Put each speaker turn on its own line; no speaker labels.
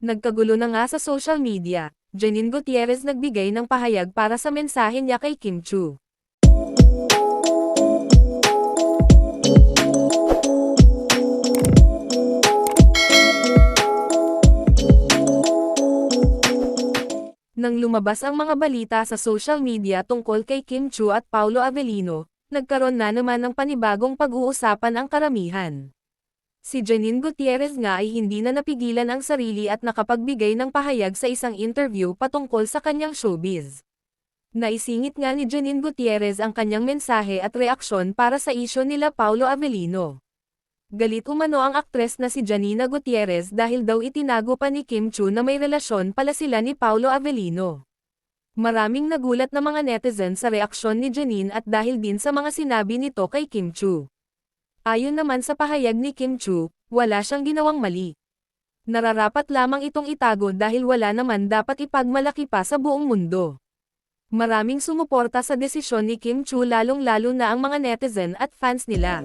Nagkagulo na nga sa social media, Janine Gutierrez nagbigay ng pahayag para sa mensahe niya kay Kim Chu. Nang lumabas ang mga balita sa social media tungkol kay Kim Chu at Paolo Avellino, nagkaroon na naman ng panibagong pag-uusapan ang karamihan. Si Janine Gutierrez nga ay hindi na napigilan ang sarili at nakapagbigay ng pahayag sa isang interview patungkol sa kanyang showbiz. Naisingit nga ni Janine Gutierrez ang kanyang mensahe at reaksyon para sa isyu nila Paolo Avellino. Galit umano ang aktres na si Janina Gutierrez dahil daw itinago pa ni Kim Chu na may relasyon pala sila ni Paolo Avellino. Maraming nagulat na mga netizen sa reaksyon ni Janine at dahil din sa mga sinabi nito kay Kim Chu. Ayon naman sa pahayag ni Kim Chu, wala siyang ginawang mali. Nararapat lamang itong itago dahil wala naman dapat ipagmalaki pa sa buong mundo. Maraming sumuporta sa desisyon ni Kim Chu lalong-lalo na ang mga netizen at fans nila.